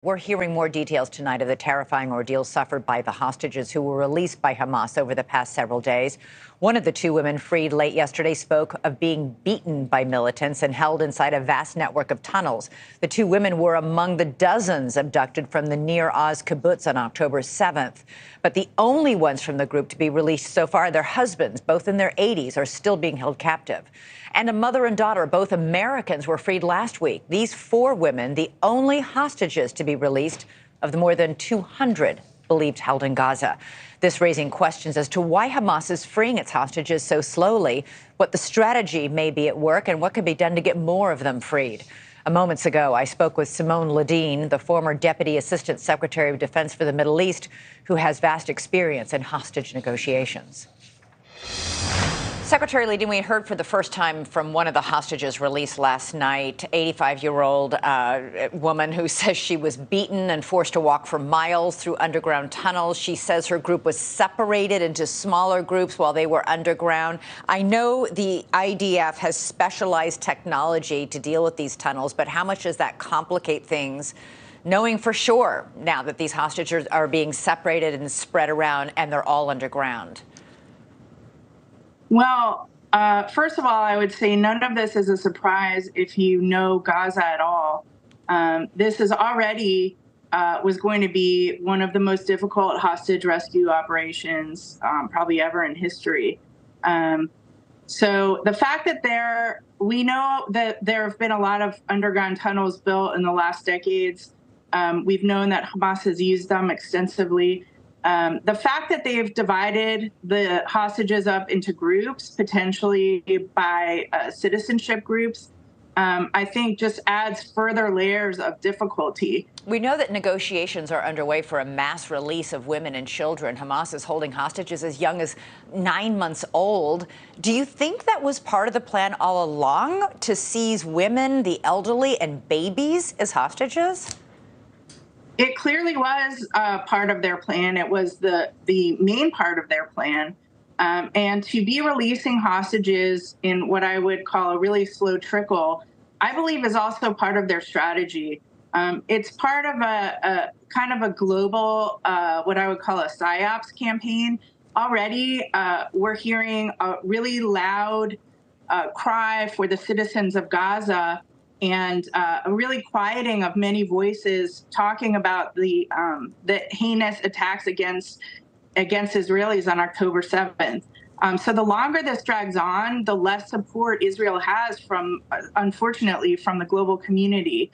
We're hearing more details tonight of the terrifying ordeal suffered by the hostages who were released by Hamas over the past several days. One of the two women freed late yesterday spoke of being beaten by militants and held inside a vast network of tunnels. The two women were among the dozens abducted from the Nir Oz kibbutz on October 7th. But the only ones from the group to be released so far, their husbands, both in their 80s, are still being held captive. And a mother and daughter, both Americans, were freed last week. These four women, the only hostages to be released of the more than 200 believed held in Gaza. This raising questions as to why Hamas is freeing its hostages so slowly, what the strategy may be at work, and what can be done to get more of them freed. Moments ago, I spoke with Simone Ledeen, the former Deputy Assistant Secretary of Defense for the Middle East, who has vast experience in hostage negotiations. Secretary Ledeen, we heard for the first time from one of the hostages released last night, 85-year-old woman who says she was beaten and forced to walk for miles through underground tunnels. She says her group was separated into smaller groups while they were underground. I know the IDF has specialized technology to deal with these tunnels, but how much does that complicate things, knowing for sure now that these hostages are being separated and spread around and they're all underground? Well, first of all, I would say none of this is a surprise if you know Gaza at all. This is already was going to be one of the most difficult hostage rescue operations probably ever in history. So the fact that we know that there have been a lot of underground tunnels built in the last decades. We've known that Hamas has used them extensively. The fact that they've divided the hostages up into groups, potentially by citizenship groups, I think just adds further layers of difficulty. We know that negotiations are underway for a mass release of women and children. Hamas is holding hostages as young as 9 months old. Do you think that was part of the plan all along, to seize women, the elderly, and babies as hostages? It clearly was part of their plan. It was the main part of their plan. And to be releasing hostages in what I would call a really slow trickle, I believe is also part of their strategy. It's part of a kind of a global, what I would call a PSYOPs campaign. Already, we're hearing a really loud cry for the citizens of Gaza, and a really quieting of many voices talking about the heinous attacks against Israelis on October 7th. So the longer this drags on, the less support Israel has unfortunately, from the global community.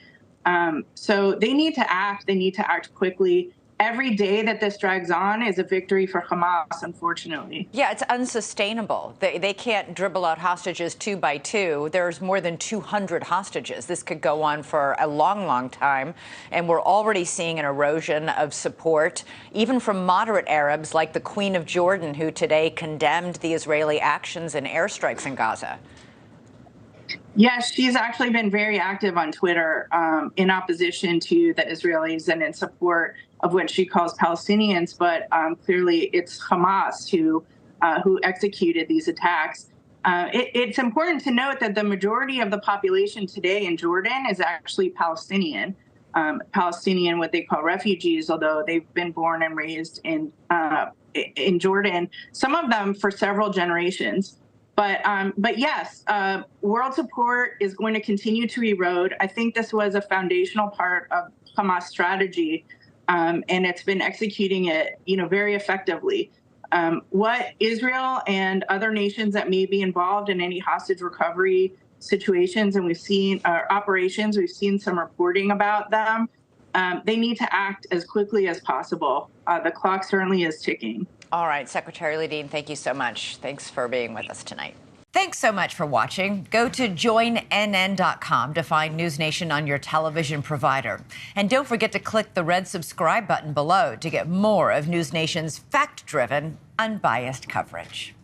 So they need to act. They need to act quickly. Every day that this drags on is a victory for Hamas, unfortunately. Yeah, it's unsustainable. They can't dribble out hostages 2 by 2. There's more than 200 hostages. This could go on for a long, long time. And we're already seeing an erosion of support, even from moderate Arabs like the Queen of Jordan, who today condemned the Israeli actions and airstrikes in Gaza. Yes, she's actually been very active on Twitter in opposition to the Israelis and in support of what she calls Palestinians. But clearly, it's Hamas who executed these attacks. It's important to note that the majority of the population today in Jordan is actually Palestinian. Palestinian, what they call refugees, although they've been born and raised in Jordan, some of them for several generations. But yes, world support is going to continue to erode. I think this was a foundational part of Hamas strategy, and it's been executing it, very effectively. What Israel and other nations that may be involved in any hostage recovery situations, and we've seen operations, we've seen some reporting about them. They need to act as quickly as possible. The clock certainly is ticking. All right, Secretary Ledeen, thank you so much. Thanks for being with us tonight. Thanks so much for watching. Go to joinnn.com to find News Nation on your television provider. And don't forget to click the red subscribe button below to get more of News Nation's fact-driven, unbiased coverage.